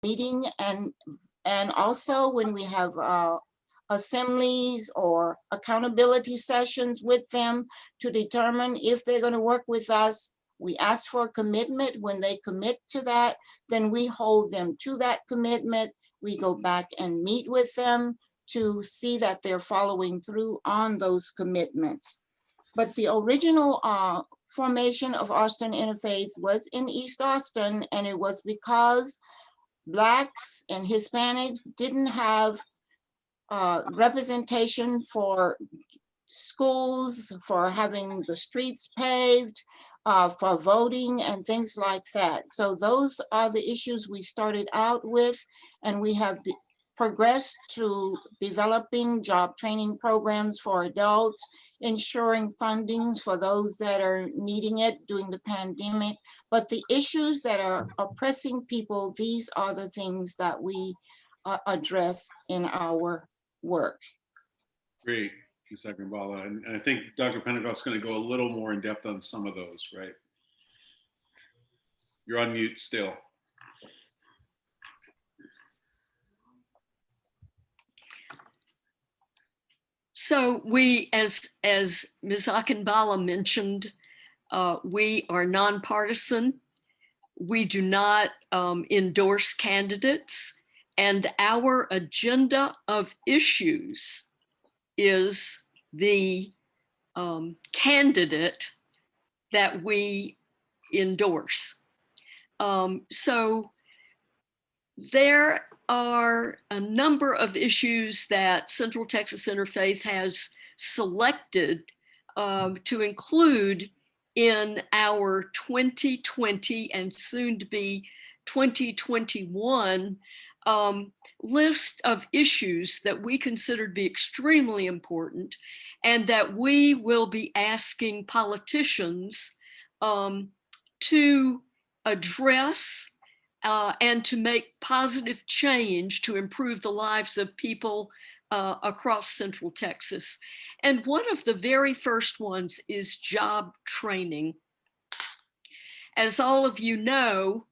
meeting, and also when we have assemblies or accountability sessions with them to determine if they're going to work with us. We ask for a commitment. When they commit to that, then we hold them to that commitment. We go back and meet with them to see that they're following through on those commitments. But the original formation of Austin Interfaith was in East Austin, and it was because Blacks and Hispanics didn't have representation for schools, for having the streets paved, for voting and things like that. So those are the issues we started out with, and we have progressed to developing job training programs for adults, ensuring fundings for those that are needing it during the pandemic. But the issues that are oppressing people, these are the things that we address in our work. Great, Ms. Agbambala. And I think Dr. Pentecoff's going to go a little more in depth on some of those, right? You're on mute still. So we, as Ms. Akinbala mentioned, we are nonpartisan. We do not endorse candidates, and our agenda of issues is the candidate that we endorse. So there are a number of issues that Central Texas Interfaith has selected to include in our 2020 and soon to be 2021 list of issues that we consider to be extremely important and that we will be asking politicians to address and to make positive change to improve the lives of people across Central Texas. And one of the very first ones is job training. As all of you know,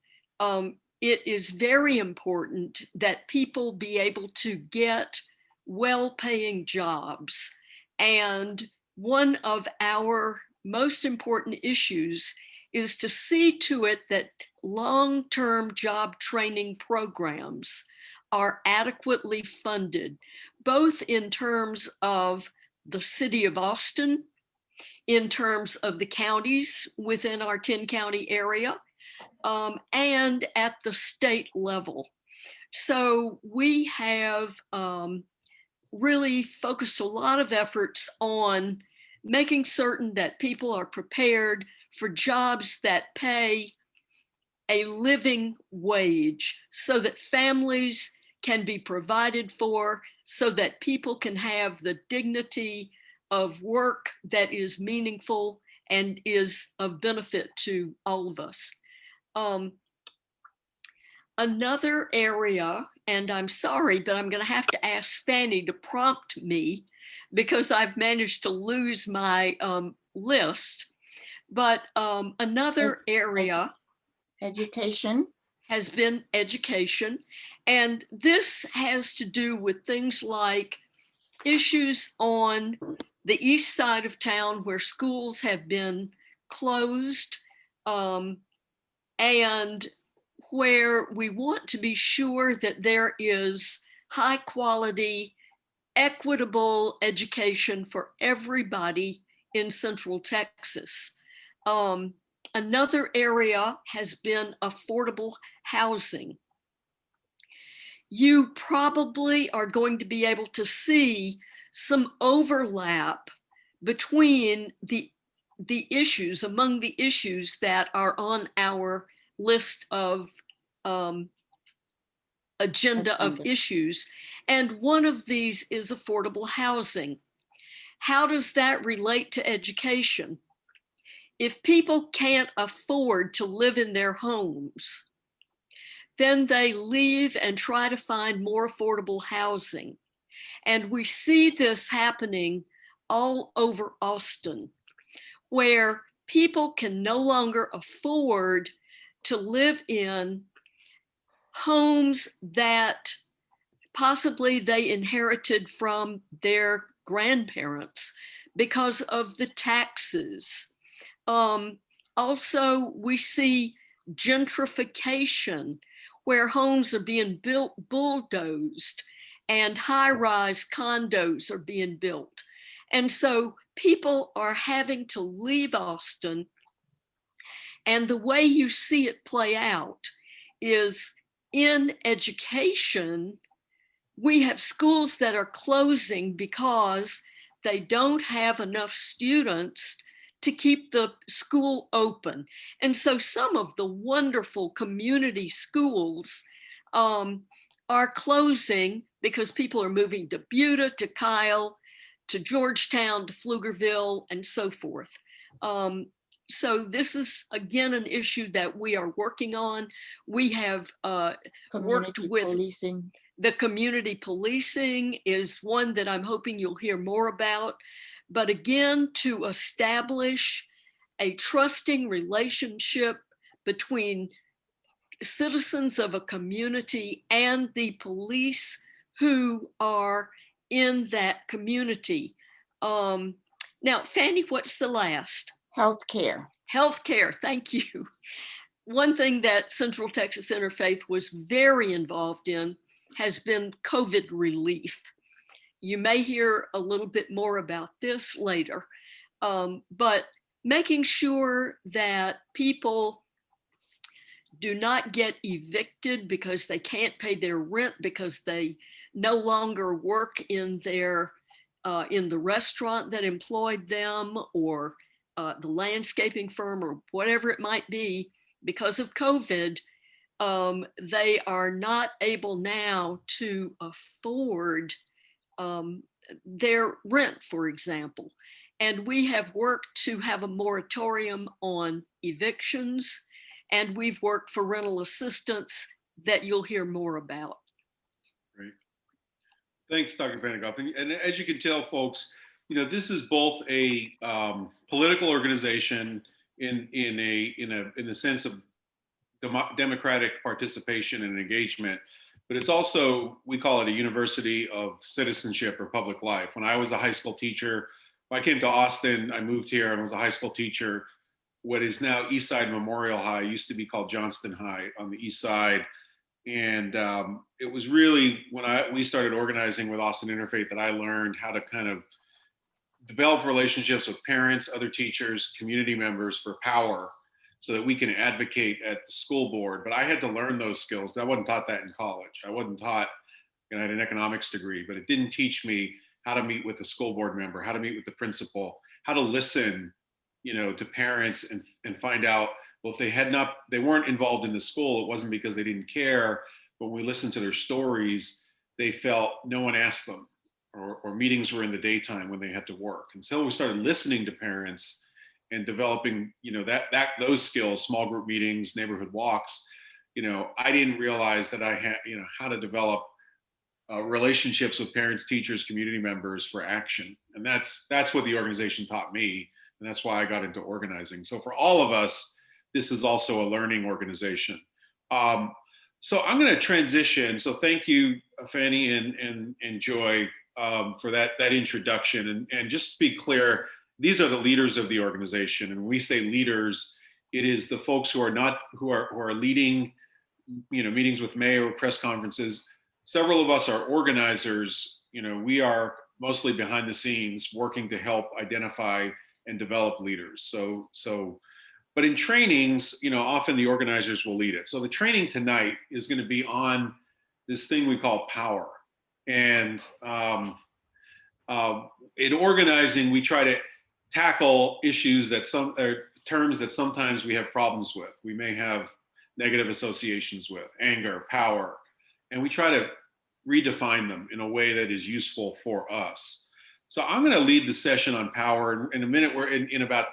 it is very important that people be able to get well-paying jobs. And one of our most important issues is to see to it that long-term job training programs are adequately funded, both in terms of the city of Austin, in terms of the counties within our 10-county area, and at the state level. So we have really focused a lot of efforts on making certain that people are prepared for jobs that pay a living wage so that families can be provided for, so that people can have the dignity of work that is meaningful and is of benefit to all of us. Another area, and I'm sorry, but I'm going to have to ask Fanny to prompt me because I've managed to lose my list. But another area education has been education. And this has to do with things like issues on the east side of town where schools have been closed, and where we want to be sure that there is high quality, equitable education for everybody in Central Texas. Another area has been affordable housing. You probably are going to be able to see some overlap between the issues, among the issues that are on our list of agenda of issues. And one of these is affordable housing. How does that relate to education? If people can't afford to live in their homes, then they leave and try to find more affordable housing. And we see this happening all over Austin, where people can no longer afford to live in homes that possibly they inherited from their grandparents because of the taxes. Also, we see gentrification, where homes are being built bulldozed and high-rise condos are being built. And so people are having to leave Austin. And the way you see it play out is in education, we have schools that are closing because they don't have enough students to keep the school open. And so some of the wonderful community schools are closing because people are moving to Buda, to Kyle, to Georgetown, to Pflugerville, and so forth. So this is, again, an issue that we are working on. We have worked Community with policing. the community policing is one that I'm hoping you'll hear more about. But again, to establish a trusting relationship between citizens of a community and the police who are in that community. Now, Fanny, what's the last? Healthcare. Healthcare, thank you. One thing that Central Texas Interfaith was very involved in has been COVID relief. You may hear a little bit more about this later, but making sure that people do not get evicted because they can't pay their rent because they no longer work in their in the restaurant that employed them, or the landscaping firm, or whatever it might be. Because of COVID, they are not able now to afford their rent, for example. And we have worked to have a moratorium on evictions, and we've worked for rental assistance that you'll hear more about. Great. Thanks, Dr. Pentecoff. And as you can tell, folks, this is both a political organization in the sense of democratic participation and engagement, but it's also, we call it a university of citizenship or public life. When I was a high school teacher, when I came to Austin, I moved here and was a high school teacher. What is now Eastside Memorial High used to be called Johnston High on the east side. And it was really when we started organizing with Austin Interfaith that I learned how to kind of develop relationships with parents, other teachers, community members for power, so that we can advocate at the school board. But I had to learn those skills. I wasn't taught that in college. I wasn't taught, I had an economics degree, but it didn't teach me how to meet with the school board member, how to meet with the principal, how to listen, to parents and find out, well, if they weren't involved in the school, it wasn't because they didn't care, but when we listened to their stories, they felt no one asked them, or meetings were in the daytime when they had to work. Until we started listening to parents and developing, those skills, small group meetings, neighborhood walks, I didn't realize that I had, how to develop relationships with parents, teachers, community members for action. And that's what the organization taught me. And that's why I got into organizing. So for all of us, this is also a learning organization. So I'm going to transition. So thank you, Fanny and Joy, for that introduction. And just to be clear, these are the leaders of the organization. And when we say leaders, it is the folks who are leading, meetings with mayor, press conferences. Several of us are organizers. We are mostly behind the scenes working to help identify and develop leaders. But in trainings, often the organizers will lead it. So the training tonight is going to be on this thing we call power. And in organizing, we try to tackle issues terms that sometimes we have problems with. We may have negative associations with anger, power, and we try to redefine them in a way that is useful for us. So I'm going to lead the session on power. In a minute, we're in about,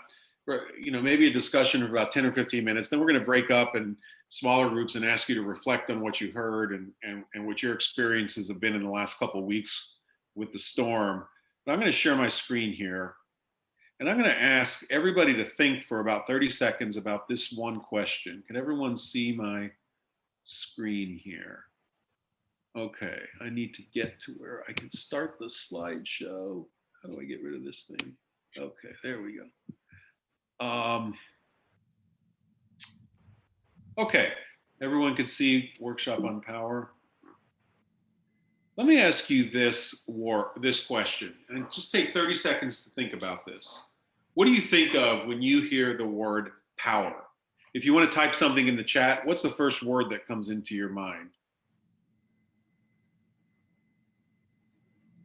maybe a discussion of about 10 or 15 minutes. Then we're going to break up in smaller groups and ask you to reflect on what you heard and what your experiences have been in the last couple of weeks with the storm. But I'm going to share my screen here. And I'm going to ask everybody to think for about 30 seconds about this one question. Can everyone see my screen here. Okay, I need to get to where I can start the slideshow. How do I get rid of this thing? Okay, there we go. Okay, everyone can see workshop on power. Let me ask you this question, and just take 30 seconds to think about this. What do you think of when you hear the word power? If you want to type something in the chat, what's the first word that comes into your mind?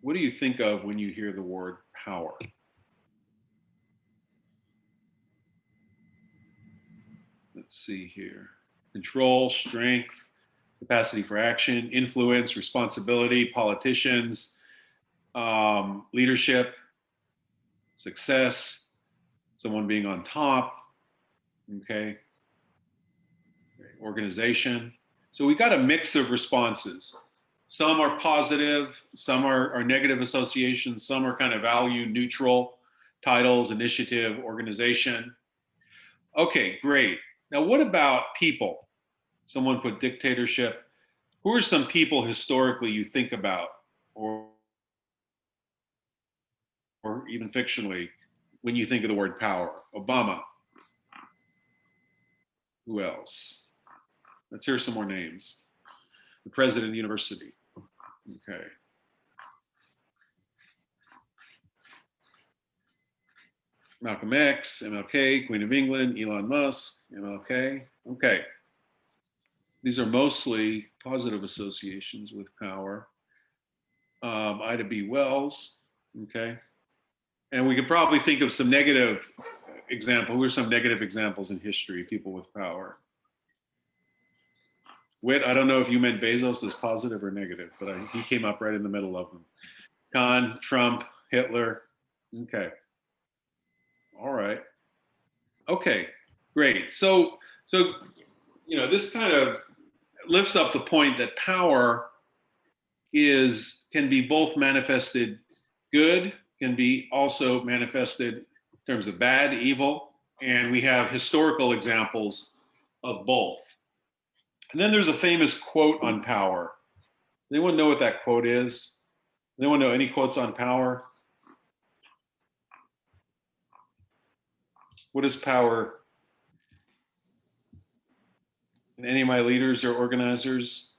What do you think of when you hear the word power? Let's see here. Control, strength, capacity for action, influence, responsibility, politicians, leadership, success, someone being on top, okay, organization. So we got a mix of responses. Some are positive, some are negative associations, some are kind of value neutral, titles, initiative, organization. Okay, great. Now, what about people? Someone put dictatorship. Who are some people historically you think about, or even fictionally, when you think of the word power? Obama. Who else? Let's hear some more names. The president of the university. Okay. Malcolm X, MLK, Queen of England, Elon Musk, MLK. Okay. These are mostly positive associations with power. Ida B. Wells. Okay. And we could probably think of some negative examples. Who are some negative examples in history, people with power? Witt, I don't know if you meant Bezos as positive or negative, but he came up right in the middle of them. Khan, Trump, Hitler. Okay. All right. Okay, great. So this kind of lifts up the point that power can be both manifested good, can be also manifested in terms of bad, evil, and we have historical examples of both. And then there's a famous quote on power. Anyone know what that quote is? Anyone know any quotes on power? What is power? And any of my leaders or organizers,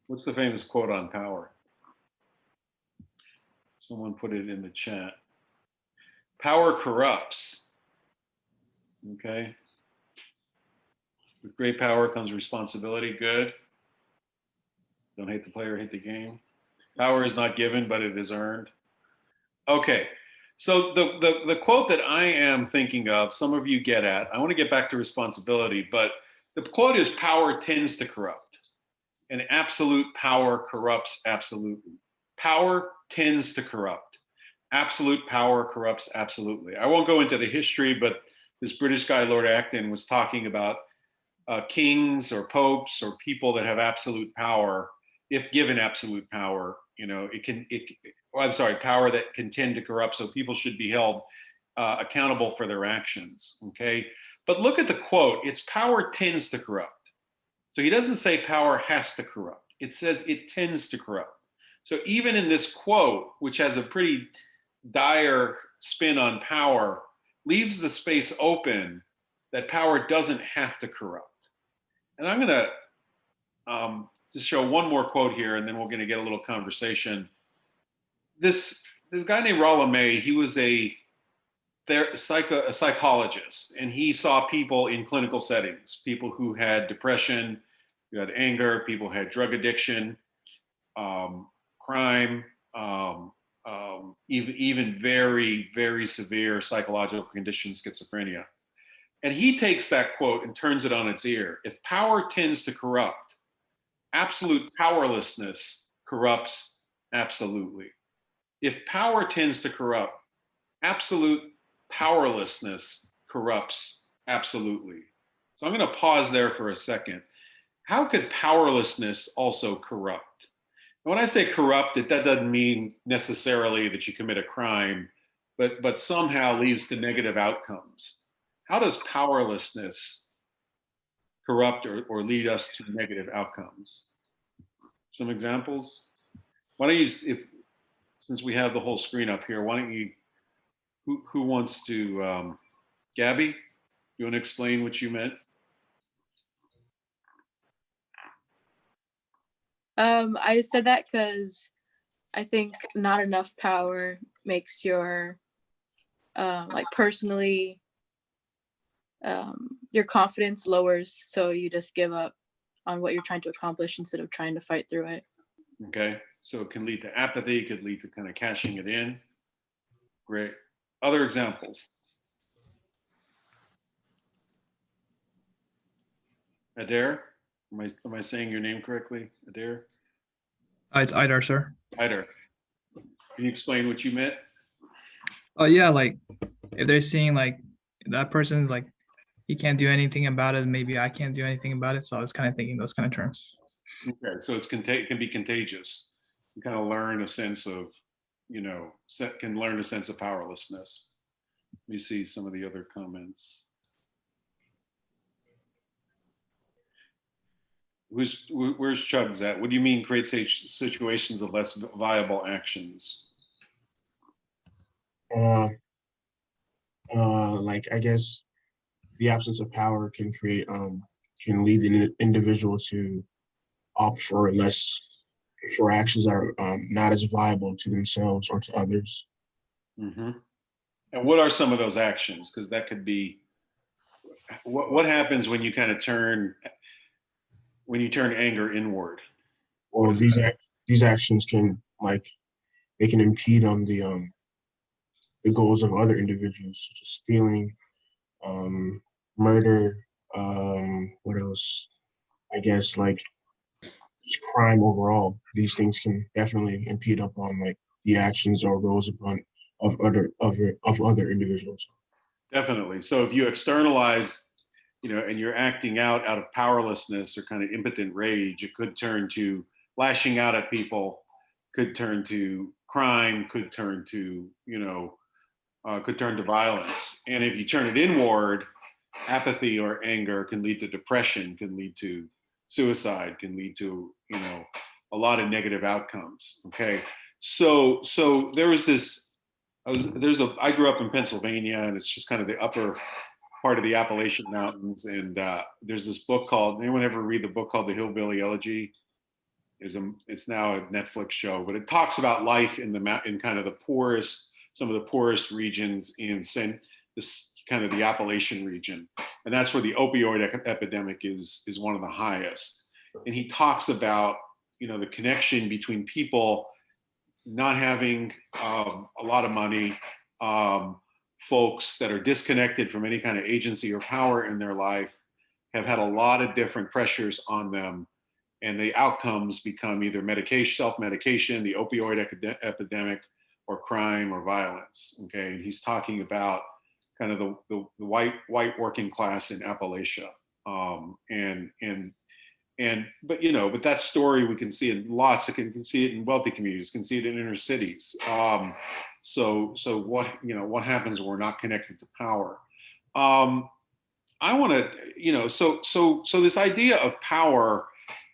what's the famous quote on power? Someone put it in the chat. Power corrupts. Okay. With great power comes responsibility. Good. Don't hate the player, hate the game. Power is not given, but it is earned. Okay. So the quote that I am thinking of, some of you get at, I want to get back to responsibility, but the quote is power tends to corrupt, and absolute power corrupts absolutely. Power tends to corrupt. Absolute power corrupts absolutely. I won't go into the history, but this British guy, Lord Acton, was talking about kings or popes or people that have absolute power. If given absolute power, power that can tend to corrupt. So people should be held accountable for their actions. Okay, but look at the quote. It's power tends to corrupt. So he doesn't say power has to corrupt. It says it tends to corrupt. So even in this quote, which has a pretty dire spin on power, leaves the space open that power doesn't have to corrupt. And I'm going to just show one more quote here, and then we're going to get a little conversation. This guy named Rollo May, he was a psychologist, and he saw people in clinical settings, people who had depression, who had anger, people who had drug addiction, crime, even very, very severe psychological conditions, schizophrenia. And he takes that quote and turns it on its ear. If power tends to corrupt, absolute powerlessness corrupts absolutely. If power tends to corrupt, absolute powerlessness corrupts absolutely. So I'm going to pause there for a second. How could powerlessness also corrupt? When I say corrupt, that doesn't mean necessarily that you commit a crime, but somehow leads to negative outcomes. How does powerlessness corrupt or lead us to negative outcomes. Some examples? Why don't you, since we have the whole screen up here, why don't you, who wants to, Gabby, you want to explain what you meant? I said that because I think not enough power makes your like personally your confidence lowers, so you just give up on what you're trying to accomplish instead of trying to fight through it. Okay, so it can lead to apathy, it could lead to kind of cashing it in. Great. Other examples? Adair, am I saying your name correctly? Adair? It's Idar, sir. Adair, can you explain what you meant? Oh yeah, like if they're seeing like that person, like he can't do anything about it, maybe I can't do anything about it. So I was kind of thinking those kind of terms. Okay, so it can be contagious. You kind of learn a sense of, can learn a sense of powerlessness. Let me see some of the other comments. Where's Chugg's at? What do you mean create situations of less viable actions? Like I guess the absence of power can create can lead an individual to opt for actions that are not as viable to themselves or to others. Mm-hmm. And what are some of those actions? Because that could be what happens when you kind of turn anger inward. Well, these actions can they can impede on the goals of other individuals, such as stealing, murder, what else? I guess just crime overall. These things can definitely impede upon the actions or goals of other individuals. Definitely. So if you externalize, and you're acting out of powerlessness or kind of impotent rage, it could turn to lashing out at people, could turn to crime, could turn to violence. And if you turn it inward, apathy or anger can lead to depression, can lead to suicide, can lead to a lot of negative outcomes. Okay, so there was this. I grew up in Pennsylvania, and it's just kind of the upper part of the Appalachian Mountains. And there's this book called. Anyone ever read the book called The Hillbilly Elegy? It's now a Netflix show, but it talks about life in kind of some of the poorest regions in this kind of the Appalachian region, and that's where the opioid epidemic is one of the highest. And he talks about the connection between people not having a lot of money, folks that are disconnected from any kind of agency or power in their life, have had a lot of different pressures on them, and the outcomes become either self-medication, the opioid epidemic, or crime or violence. Okay, and he's talking about kind of the white working class in Appalachia, but that story we can see in can see it in wealthy communities, can see it in inner cities. So what happens when we're not connected to power? I want to, so this idea of power,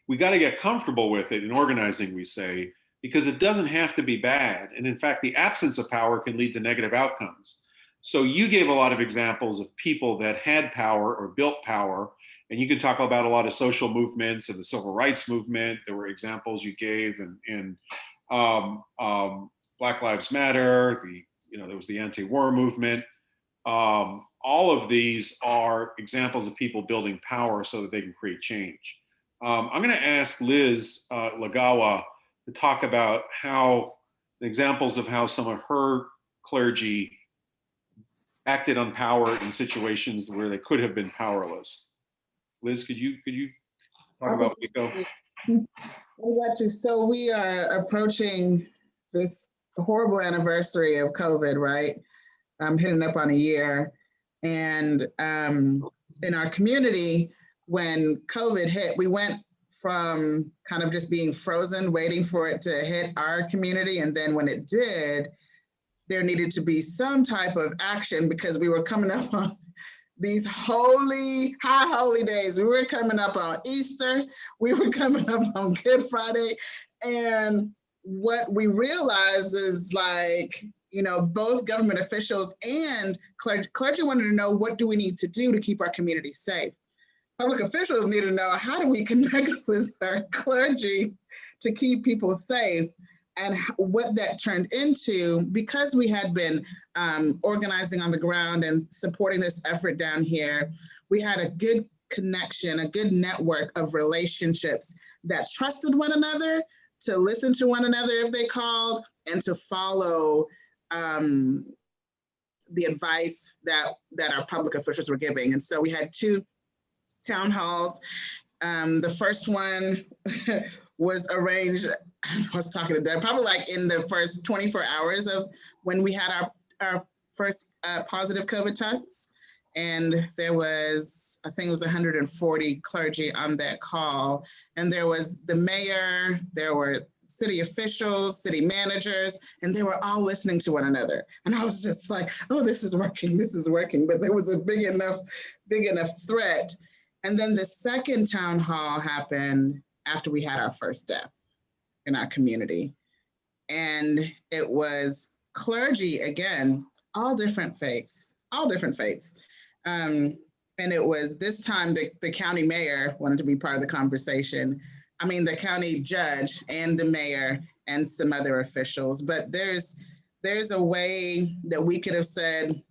we got to get comfortable with it in organizing, we say, because it doesn't have to be bad. And in fact, the absence of power can lead to negative outcomes. So you gave a lot of examples of people that had power or built power, and you can talk about a lot of social movements and the civil rights movement. There were examples you gave in Black Lives Matter. There was the anti-war movement. All of these are examples of people building power so that they can create change. I'm going to ask Liz Lagawa to talk about examples of how some of her clergy acted on power in situations where they could have been powerless. Liz, could you talk about Waco? So we are approaching this horrible anniversary of COVID, right? I'm hitting up on a year. And in our community, when COVID hit, we went from kind of just being frozen, waiting for it to hit our community. And then when it did, there needed to be some type of action because we were coming up on these high holy days. We were coming up on Easter, we were coming up on Good Friday. And what we realized is like, you know, both government officials and clergy wanted to know, what do we need to do to keep our community safe? Public officials need to know, how do we connect with our clergy to keep people safe? And what that turned into, because we had been organizing on the ground and supporting this effort down here, we had a good connection, a good network of relationships that trusted one another, to listen to one another if they called, and to follow the advice that our public officials were giving. And so we had 2 town halls. The first one was arranged, I was talking to Deb, probably like in the first 24 hours of when we had our first positive COVID tests. And there was, I think it was 140 clergy on that call. And there was the mayor, there were city officials, city managers, and they were all listening to one another. And I was just like, oh, this is working, this is working. But there was a big enough threat. And then the second town hall happened after we had our first death in our community. And it was clergy, again, all different faiths. And it was this time the county mayor wanted to be part of the conversation. I mean, the county judge and the mayor and some other officials. But there's a way that we could have said,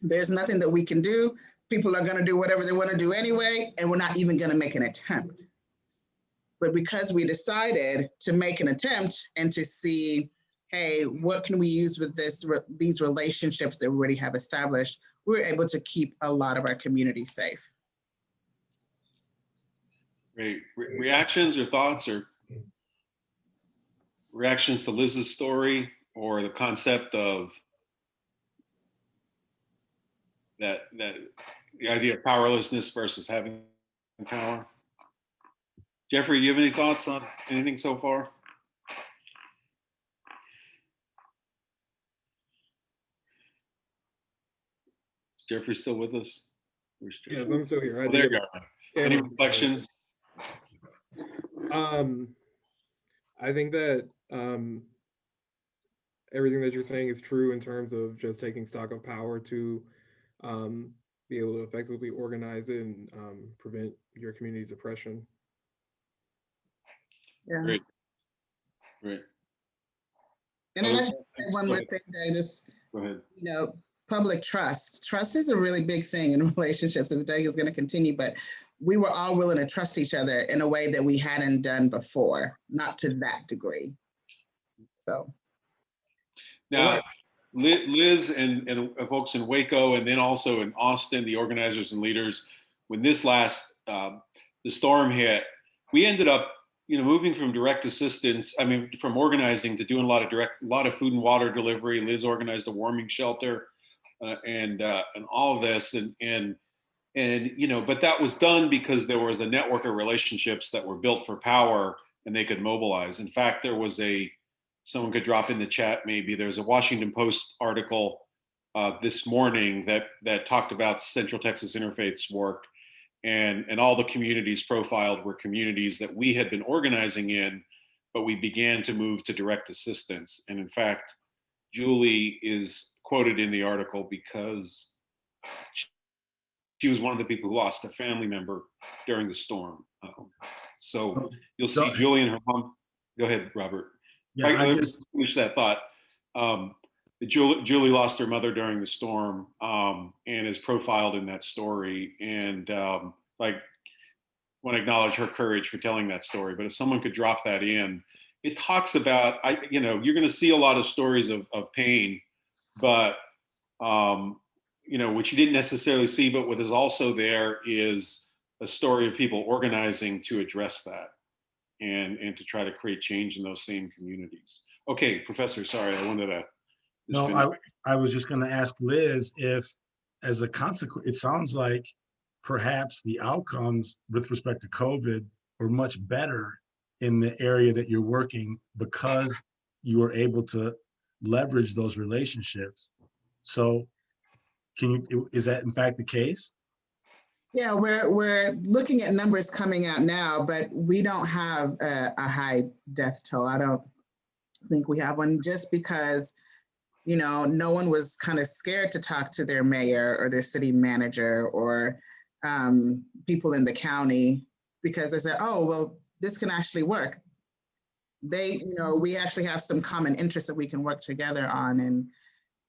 there's nothing that we can do. People are going to do whatever they want to do anyway, and we're not even going to make an attempt. But because we decided to make an attempt and to see, hey, what can we use with these relationships that we already have established, we were able to keep a lot of our community safe. Great. Reactions or thoughts or reactions to Liz's story, or the concept of that the idea of powerlessness versus having power? Jeffrey, you have any thoughts on anything so far? Is Jeffrey still with us? Yes, I'm still here. Oh, there you go. Any reflections? I think that everything that you're saying is true in terms of just taking stock of power to be able to effectively organize it and prevent your community's oppression. Yeah. Great. Great. And I have one more thing that I just, Go ahead. you know, public trust. Trust is a really big thing in relationships, as Doug is going to continue, but we were all willing to trust each other in a way that we hadn't done before, not to that degree. So. Now, Liz and folks in Waco, and then also in Austin, the organizers and leaders, when this last, the storm hit, we ended up, moving from direct assistance, from organizing to doing a lot of food and water delivery. Liz organized a warming shelter and all of this. And but that was done because there was a network of relationships that were built for power and they could mobilize. In fact, there was someone could drop in the chat maybe, there's a Washington Post article this morning that talked about Central Texas Interfaith's work, and all the communities profiled were communities that we had been organizing in, but we began to move to direct assistance. And in fact, Julie is quoted in the article because she was one of the people who lost a family member during the storm. So you'll see Julie and her mom. Go ahead, Robert. Yeah, I just finish that thought. Julie lost her mother during the storm and is profiled in that story. And want to acknowledge her courage for telling that story. But if someone could drop that in, it talks about, you're going to see a lot of stories of pain, but which you didn't necessarily see, but what is also there is a story of people organizing to address that and to try to create change in those same communities. Okay, Professor, sorry, I wanted to. No, I was just going to ask Liz if, as a consequence, it sounds like perhaps the outcomes with respect to COVID were much better in the area that you're working because you were able to leverage those relationships. So is that in fact the case? Yeah, we're looking at numbers coming out now, but we don't have a high death toll. I don't think we have one, just because, you know, no one was kind of scared to talk to their mayor or their city manager or people in the county, because they said, oh, well, this can actually work. You know, we actually have some common interests that we can work together on. And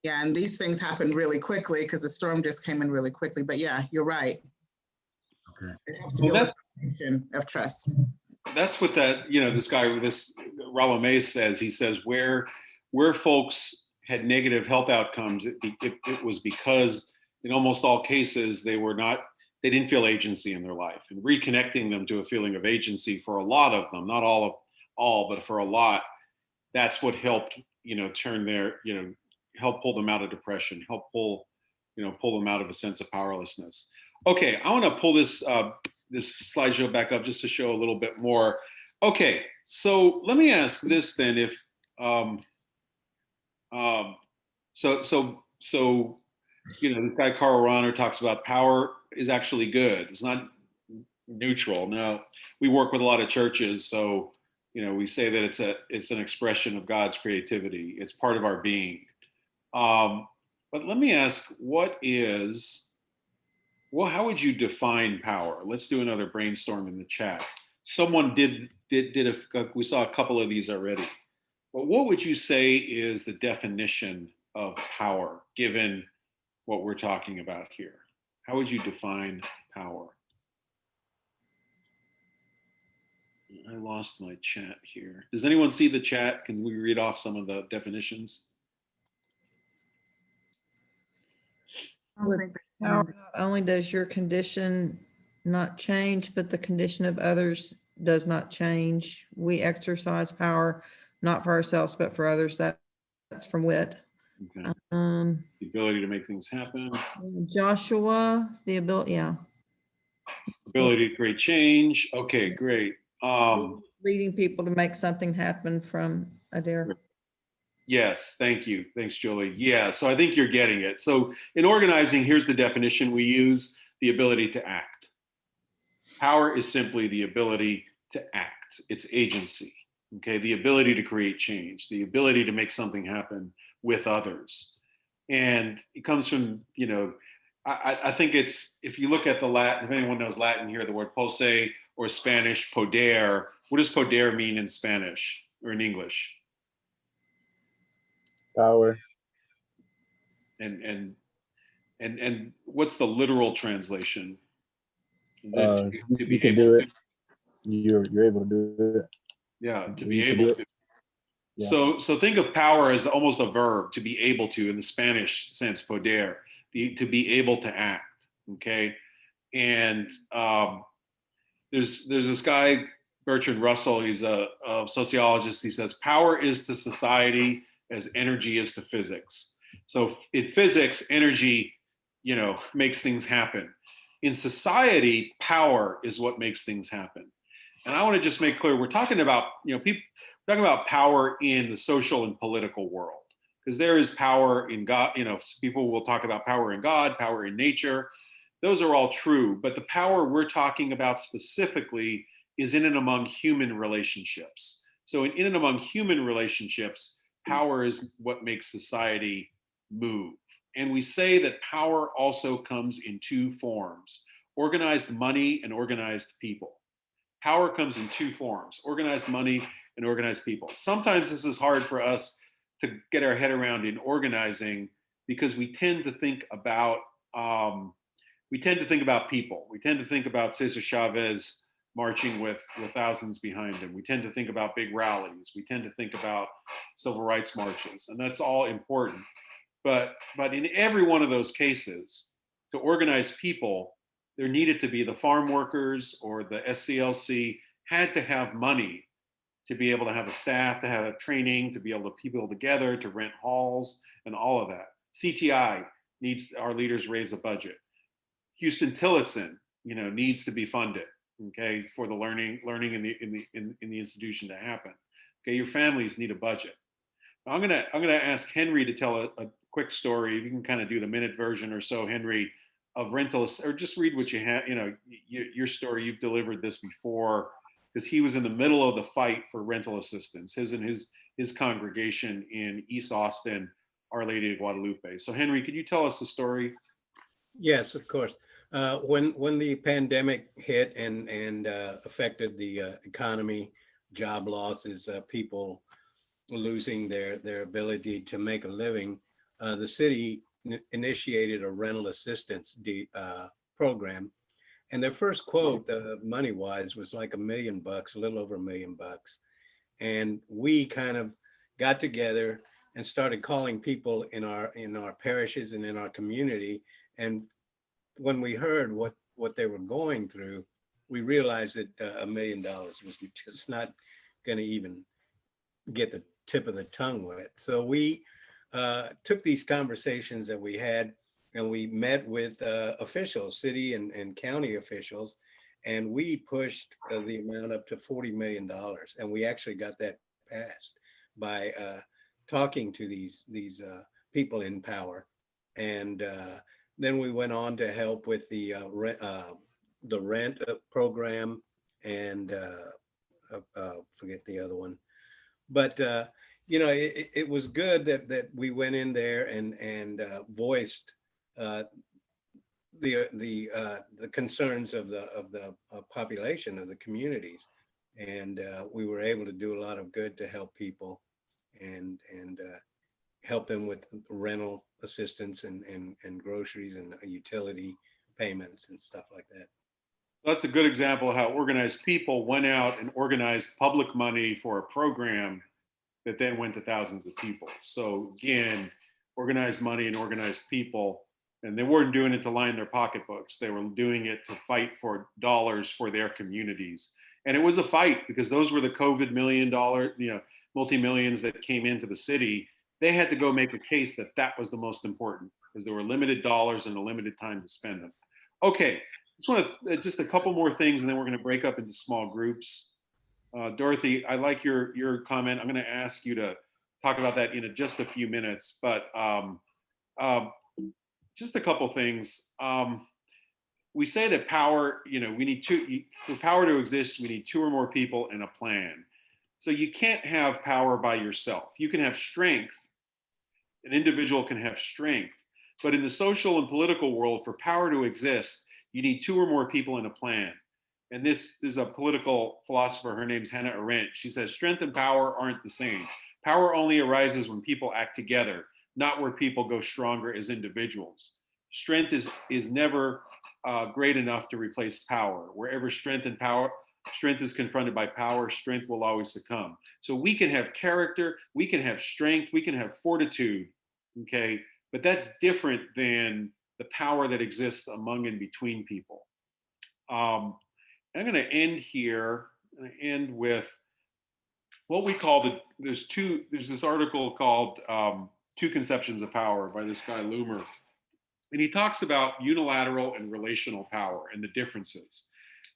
yeah, and these things happen really quickly because the storm just came in really quickly. But yeah, you're right. Okay. It helps to Well, build that's a foundation of trust. that's what that, you know, this guy, this Rollo Mays says. He says where folks had negative health outcomes, it was because in almost all cases they didn't feel agency in their life, and reconnecting them to a feeling of agency for a lot of them, not all, but for a lot, that's what helped, you know, turn their, you know, help pull them out of depression, help pull, you know, pull them out of a sense of powerlessness. Okay, I want to pull this this slideshow back up just to show a little bit more. Okay, so let me ask this then: if um, so you know, this guy Carl Rahner talks about power is actually good. It's not neutral. No, we work with a lot of churches, so you know, we say that it's an expression of God's creativity. It's part of our being. But let me ask, how would you define power? Let's do another brainstorm in the chat. Someone we saw a couple of these already. But what would you say is the definition of power, given what we're talking about here? How would you define power? I lost my chat here. Does anyone see the chat? Can we read off some of the definitions? With power, not only does your condition not change, but the condition of others does not change. We exercise power not for ourselves, but for others. That's from Wit. Okay. The ability to make things happen. Joshua, the ability, yeah. Ability to create change. Okay, great. Leading people to make something happen from Adair. Yes, thank you. Thanks, Julie. Yeah, so I think you're getting it. So in organizing, here's the definition we use: the ability to act. Power is simply the ability to act. It's agency. Okay, the ability to create change, the ability to make something happen with others. And it comes from, you know, I think it's, if you look at the Latin, if anyone knows Latin here, the word posse, or Spanish poder. What does poder mean in Spanish or in English? Power. And what's the literal translation? You can do it. You're able to do it. Yeah, to be able to. Yeah. So think of power as almost a verb, to be able to, in the Spanish sense, poder, to be able to act. Okay, and there's this guy Bertrand Russell. He's a sociologist. He says power is to society as energy is to physics. So in physics, energy, you know, makes things happen. In society, power is what makes things happen. And I want to just make clear, we're talking about, you know, talking about power in the social and political world, because there is power in God. You know, people will talk about power in God, power in nature. Those are all true, but the power we're talking about specifically is in and among human relationships. So in and among human relationships, power is what makes society move. And we say that power also comes in two forms: organized money and organized people. Power comes in two forms: organized money and organized people. Sometimes this is hard for us to get our head around in organizing, because we tend to think about people. We tend to think about Cesar Chavez marching with thousands behind him. We tend to think about big rallies. We tend to think about civil rights marches, and that's all important. But in every one of those cases, to organize people, there needed to be the farm workers, or the SCLC had to have money to be able to have a staff, to have a training, to be able to keep people together, to rent halls, and all of that. CTI needs our leaders raise a budget. Houston Tillotson, you know, needs to be funded, okay, for the learning in the institution to happen. Okay, your families need a budget. Now, I'm gonna ask Henry to tell a quick story. You can kind of do the minute version or so, Henry, of rental, or just read what you have, your story, you've delivered this before, because he was in the middle of the fight for rental assistance, his and his congregation in East Austin, Our Lady of Guadalupe. So Henry, could you tell us the story? Yes, of course. When the pandemic hit and affected the economy, job losses, people losing their ability to make a living, the city initiated a rental assistance program. And their first quote, money-wise, was like $1 million, a little over $1 million. And we kind of got together and started calling people in our parishes and in our community. And when we heard what they were going through, we realized that $1 million was just not going to even get the tip of the tongue wet. So we took these conversations that we had, and we met with officials, city and county officials, and we pushed the amount up to $40 million. And we actually got that passed by talking to these people in power. And then we went on to help with the rent program, and forget the other one. But it was good that we went in there and voiced the concerns of the population, of the communities, and we were able to do a lot of good to help people and help them with rental assistance and groceries and utility payments and stuff like that. So that's a good example of how organized people went out and organized public money for a program that then went to thousands of people. So again, organized money and organized people, and they weren't doing it to line their pocketbooks. They were doing it to fight for dollars for their communities. And it was a fight, because those were the COVID $1 million, multi-millions that came into the city. They had to go make a case that that was the most important, because there were limited dollars and a limited time to spend them. Okay, just a couple more things, and then we're going to break up into small groups. Dorothy, I like your comment. I'm going to ask you to talk about that in just a few minutes, but just a couple things. We say that power, we need for power to exist, we need 2 or more people and a plan. So you can't have power by yourself. You can have strength. An individual can have strength, but in the social and political world, for power to exist, you need 2 or more people and a plan. And this is a political philosopher, her name's Hannah Arendt. She says, strength and power aren't the same. Power only arises when people act together, not where people go stronger as individuals. Strength is never great enough to replace power. Wherever strength is confronted by power, strength will always succumb. So we can have character, we can have strength, we can have fortitude, okay? But that's different than the power that exists among and between people. I'm going to end here. I'm going to end with what we call there's this article called 2 Conceptions of Power by this guy Loomer. And he talks about unilateral and relational power and the differences.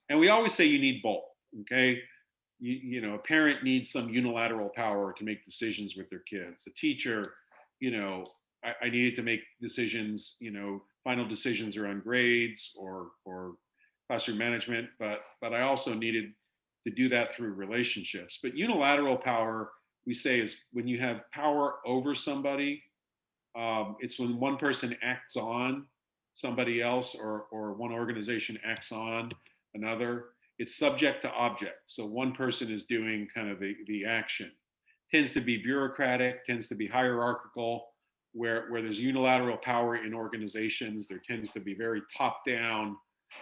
And we always say you need both, okay? A parent needs some unilateral power to make decisions with their kids. A teacher, I needed to make decisions, final decisions around grades or classroom management, but I also needed to do that through relationships. But unilateral power, we say, is when you have power over somebody. It's when one person acts on somebody else, or one organization acts on another. It's subject to object. So one person is doing kind of the action. Tends to be bureaucratic, tends to be hierarchical. Where there's unilateral power in organizations, there tends to be very top-down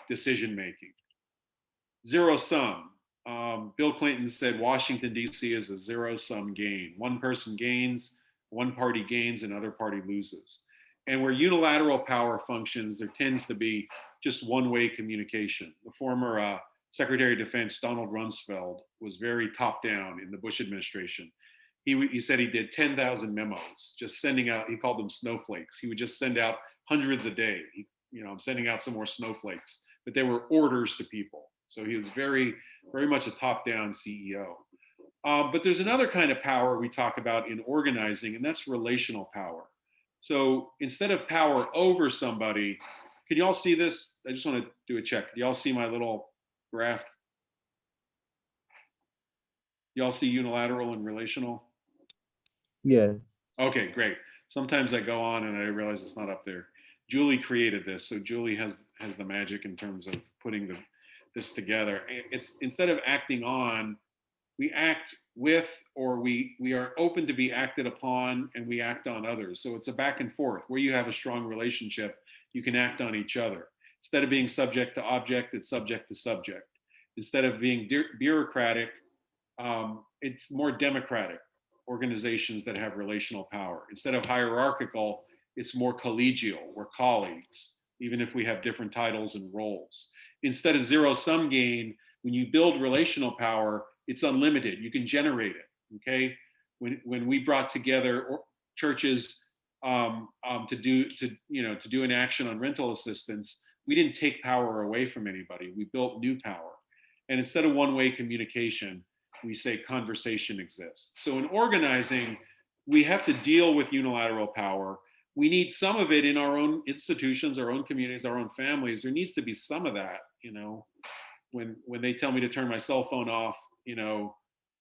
decision making. Zero sum. Bill Clinton said Washington, D.C. is a zero-sum game. One person gains, one party gains, another party loses. And where unilateral power functions, there tends to be just one-way communication. The former Secretary of Defense, Donald Rumsfeld, was very top-down in the Bush administration. He said he did 10,000 memos, just sending out, he called them snowflakes. He would just send out hundreds a day. I'm sending out some more snowflakes, but they were orders to people. So he was very, very much a top-down CEO. But there's another kind of power we talk about in organizing, and that's relational power. So instead of power over somebody, can you all see this? I just want to do a check. Do y'all see my little graph? Y'all see unilateral and relational? Yeah. Okay, great. Sometimes I go on and I realize it's not up there. Julie created this, so Julie has the magic in terms of putting this together. It's instead of acting on, we act with, or we are open to be acted upon, and we act on others. So it's a back and forth. Where you have a strong relationship, you can act on each other. Instead of being subject to object, it's subject to subject. Instead of being bureaucratic, it's more democratic organizations that have relational power. Instead of hierarchical, it's more collegial. We're colleagues, even if we have different titles and roles. Instead of zero-sum game, when you build relational power, it's unlimited. You can generate it. Okay. When we brought together churches to do an action on rental assistance, we didn't take power away from anybody. We built new power. And instead of one-way communication, we say conversation exists. So in organizing, we have to deal with unilateral power. We need some of it in our own institutions, our own communities, our own families. There needs to be some of that, when they tell me to turn my cell phone off,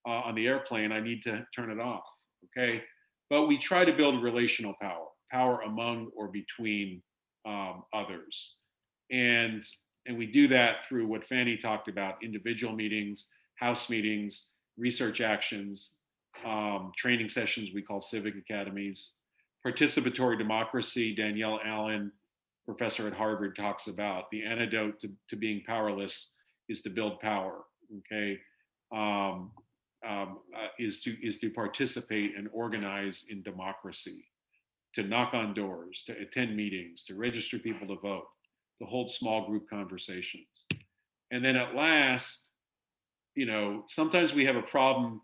on the airplane, I need to turn it off. Okay. But we try to build relational power among or between others. And we do that through what Fanny talked about: individual meetings, house meetings, research actions, training sessions we call civic academies, participatory democracy. Danielle Allen, professor at Harvard, talks about the antidote to being powerless is to build power. Okay, is to participate and organize in democracy, to knock on doors, to attend meetings, to register people to vote, to hold small group conversations. And then at last, sometimes we have a problem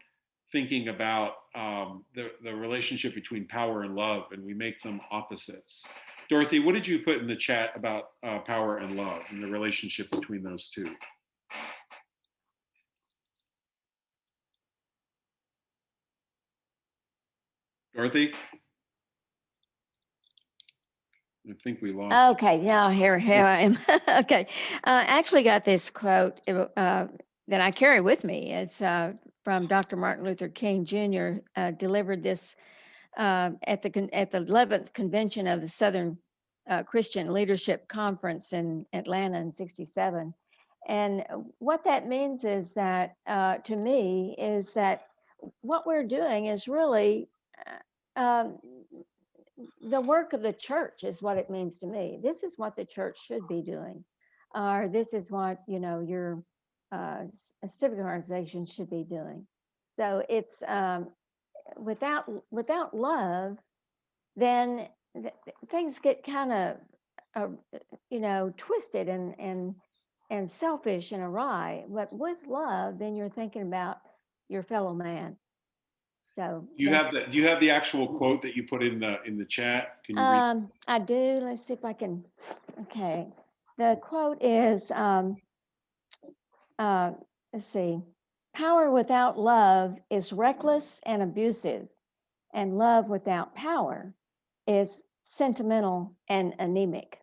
thinking about the relationship between power and love, and we make them opposites. Dorothy, what did you put in the chat about power and love and the relationship between those two? Dorothy? I think we lost. Okay, now here I am. Okay, I actually got this quote that I carry with me. It's from Dr. Martin Luther King Jr. Delivered this at the 11th convention of the Southern Christian Leadership Conference in Atlanta in '67. And what that means is that, to me, is that what we're doing is really the work of the church is what it means to me. This is what the church should be doing, or this is what your a civic organization should be doing. So it's without love, then things get kind of twisted and selfish and awry. But with love, then you're thinking about your fellow man. So do you have the actual quote that you put in the chat? Can you read? I do. Let's see if I can. Okay, the quote is let's see. Power without love is reckless and abusive, and love without power is sentimental and anemic.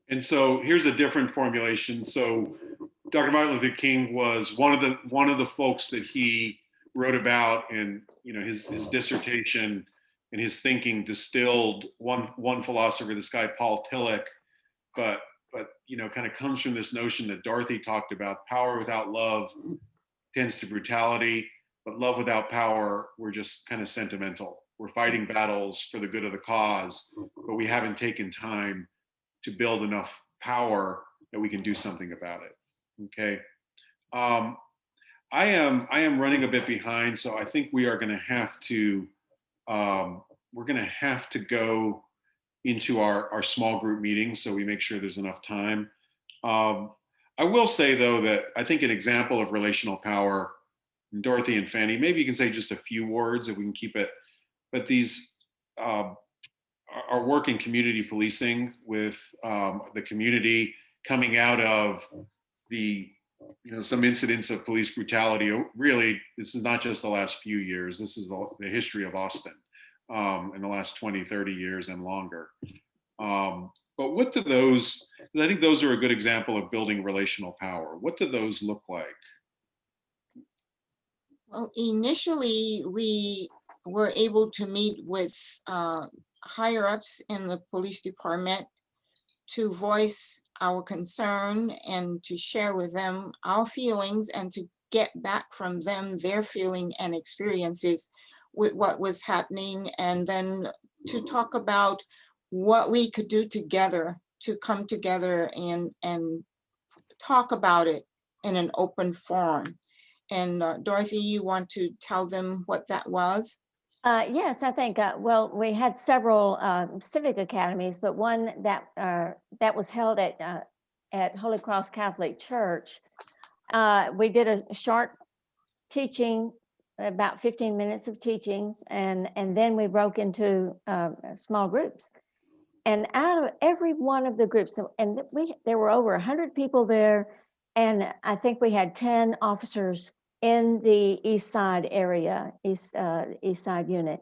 And so here's a different formulation. So Dr. Martin Luther King was one of the folks that he wrote about, and his dissertation and his thinking distilled one philosopher, this guy Paul Tillich, but kind of comes from this notion that Dorothy talked about: power without love tends to brutality, but love without power, we're just kind of sentimental. We're fighting battles for the good of the cause, but we haven't taken time to build enough power that we can do something about it. Okay. I am running a bit behind, so I think we are going to have to go into our small group meetings, so we make sure there's enough time. I will say, though, that I think an example of relational power, and Dorothy and Fanny, maybe you can say just a few words if we can keep it, but these our work in community policing with the community coming out of the some incidents of police brutality. Really, this is not just the last few years. This is the history of Austin in the last 20, 30 years and longer. But what do those, I think those are a good example of building relational power. What do those look like? Well, initially, we were able to meet with higher ups in the police department to voice our concern and to share with them our feelings and to get back from them their feeling and experiences with what was happening, and then to talk about what we could do together to come together and talk about it in an open forum. And Dorothy, you want to tell them what that was? Yes, I think, well, we had several civic academies, but one that was held at Holy Cross Catholic Church. We did a short teaching, about 15 minutes of teaching, and then we broke into small groups. And out of every one of the groups, and there were over 100 people there, and I think we had 10 officers in the East Side area, East Side unit.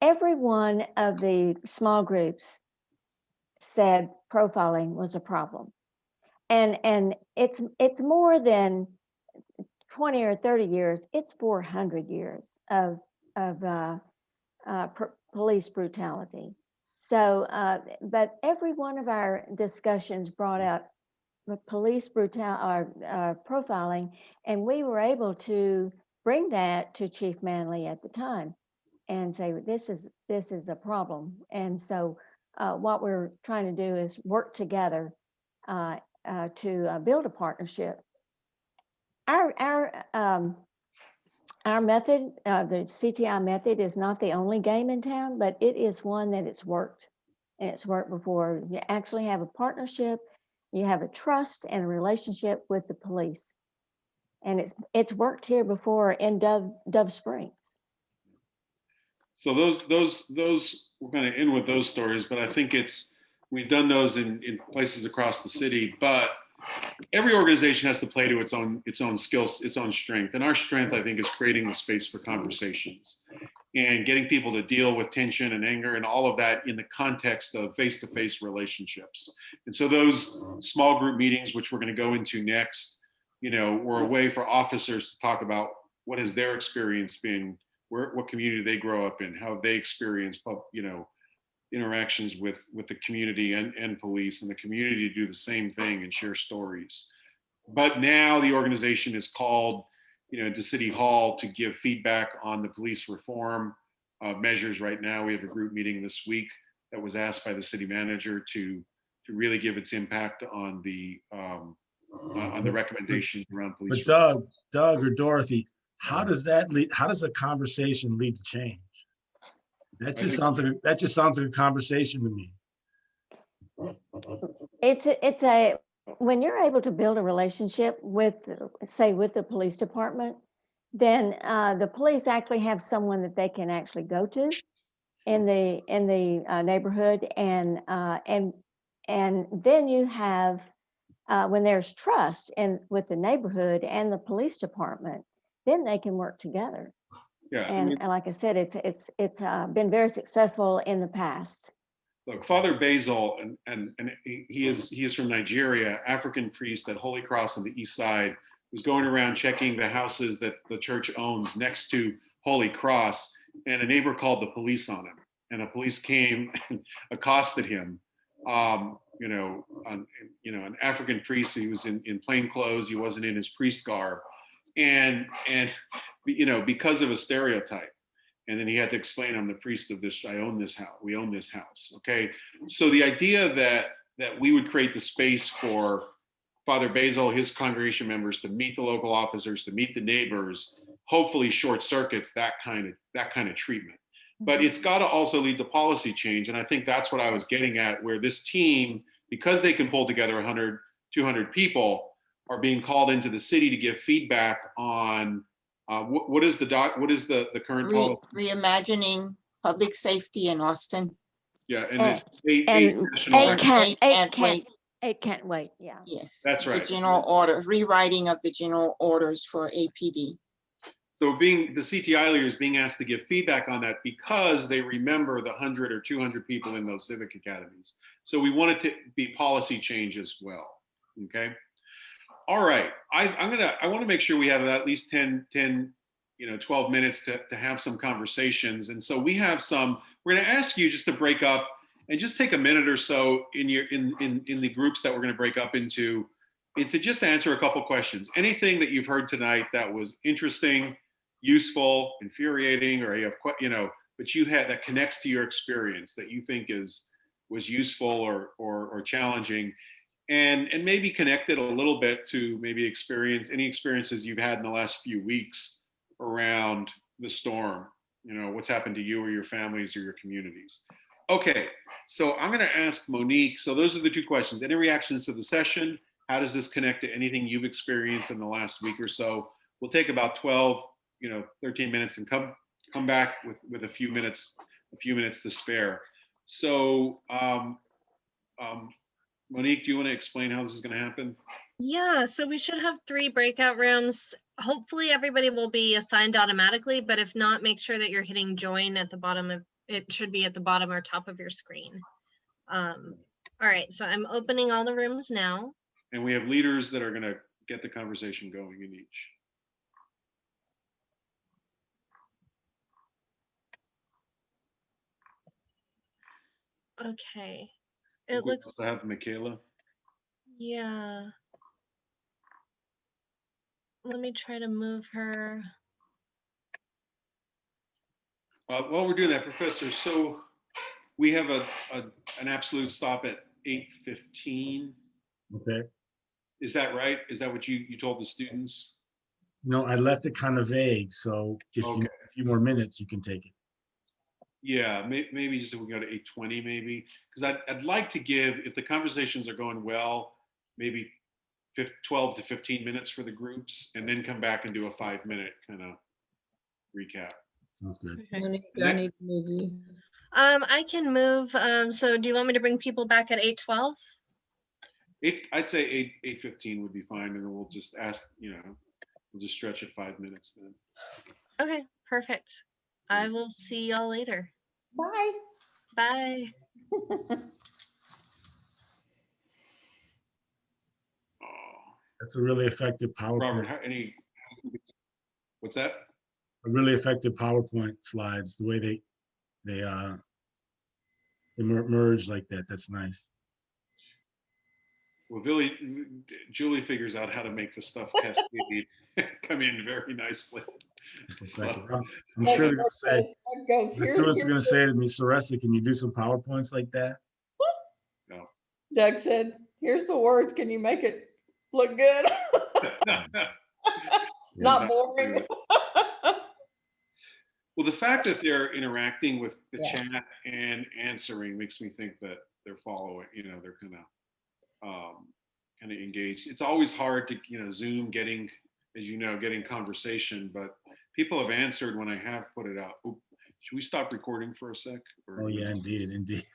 Every one of the small groups said profiling was a problem, and it's more than 20 or 30 years. It's 400 years of police brutality. So, but every one of our discussions brought out police profiling, and we were able to bring that to Chief Manley at the time and say, this is a problem. And so what we're trying to do is work together to build a partnership. Our method, the CTI method, is not the only game in town, but it is one that it's worked, and it's worked before. You actually have a partnership, you have a trust and a relationship with the police, and it's worked here before in Dove Springs. So those we're going to end with those stories, but I think we've done those in places across the city, but every organization has to play to its own skills, its own strength. And our strength, I think, is creating the space for conversations and getting people to deal with tension and anger and all of that in the context of face-to-face relationships. And so those small group meetings, which we're going to go into next, were a way for officers to talk about what has their experience been, what community they grow up in, how they experience, interactions with the community and police, and the community to do the same thing and share stories. But now the organization is called, to City Hall to give feedback on the police reform measures. Right now, we have a group meeting this week that was asked by the city manager to really give its impact on the recommendations around police. But Doug or Dorothy, how does a conversation lead to change? That just sounds like a conversation to me. It's when you're able to build a relationship with the police department, then the police actually have someone that they can actually go to in the neighborhood, and then you have when there's trust with the neighborhood and the police department, then they can work together. Yeah, and like I said, it's been very successful in the past. Look, Father Basil, and he is from Nigeria, African priest at Holy Cross on the East Side, who's going around checking the houses that the church owns next to Holy Cross, and a neighbor called the police on him, and the police came and accosted him. An African priest. He was in plain clothes. He wasn't in his priest garb, and because of a stereotype. And then he had to explain, I'm the priest of this, I own this house, we own this house, okay? So the idea that we would create the space for Father Basil, his congregation members, to meet the local officers, to meet the neighbors, hopefully short circuits that kind of treatment. But it's got to also lead to policy change. And I think that's what I was getting at, where this team, because they can pull together 100, 200 people, are being called into the city to give feedback on what is the current policy? Reimagining public safety in Austin. Yeah, and it's eight can't wait. Yeah. Yes. That's right. The general order, rewriting of the general orders for APD. So the CTI leaders being asked to give feedback on that because they remember the 100 or 200 people in those civic academies. So we want it to be policy change as well. Okay. All right. I want to make sure we have at least 10, 12 minutes to have some conversations. And so we're going to ask you just to break up and just take a minute or so in the groups that we're going to break up into just answer a couple questions. Anything that you've heard tonight that was interesting, useful, infuriating, or but you had that connects to your experience that you think was useful or challenging, and maybe connect it a little bit to maybe any experiences you've had in the last few weeks around the storm. What's happened to you or your families or your communities. Okay, so I'm going to ask Monique. So those are the two questions. Any reactions to the session? How does this connect to anything you've experienced in the last week or so? We'll take about 12, 13 minutes and come back with a few minutes to spare. So, Monique, do you want to explain how this is going to happen? Yeah, so we should have 3 breakout rooms. Hopefully everybody will be assigned automatically, but if not, make sure that you're hitting join at the bottom of, it should be at the bottom or top of your screen. All right, so I'm opening all the rooms now. And we have leaders that are going to get the conversation going in each. Okay. It We looks, also have Michaela. yeah. Let me try to move her. While we're doing that, Professor, so we have an absolute stop at 8:15. Okay. Is that right? Is that what you told the students? No, I left it kind of vague, so if you need a few more minutes, you can take it. Yeah, maybe just if we go to 8:20, maybe, because I'd like to give, if the conversations are going well, maybe 12 to 15 minutes for the groups, and then come back and do a 5-minute kind of recap. Sounds good. Okay. I need to move you. I can move. So do you want me to bring people back at 8:12? I'd say 8:15 would be fine, and then we'll just ask, we'll just stretch it 5 minutes then. Okay, perfect. I will see y'all later. Bye. Bye. That's a really effective PowerPoint. Robert, what's that? A really effective PowerPoint slides, the way they merge like that. That's nice. Well, Julie figures out how to make the stuff cascade come in very nicely. So, I'm sure they're gonna say, the students are gonna say to me, Saressa, can you do some PowerPoints like that? No. Doug said, here's the words. Can you make it look good? Not boring. Well, the fact that they're interacting with the chat and answering makes me think that they're following, they're kind of engaged. It's always hard to, Zoom getting conversation, but people have answered when I have put it out. Should we stop recording for a sec? Oh yeah, indeed.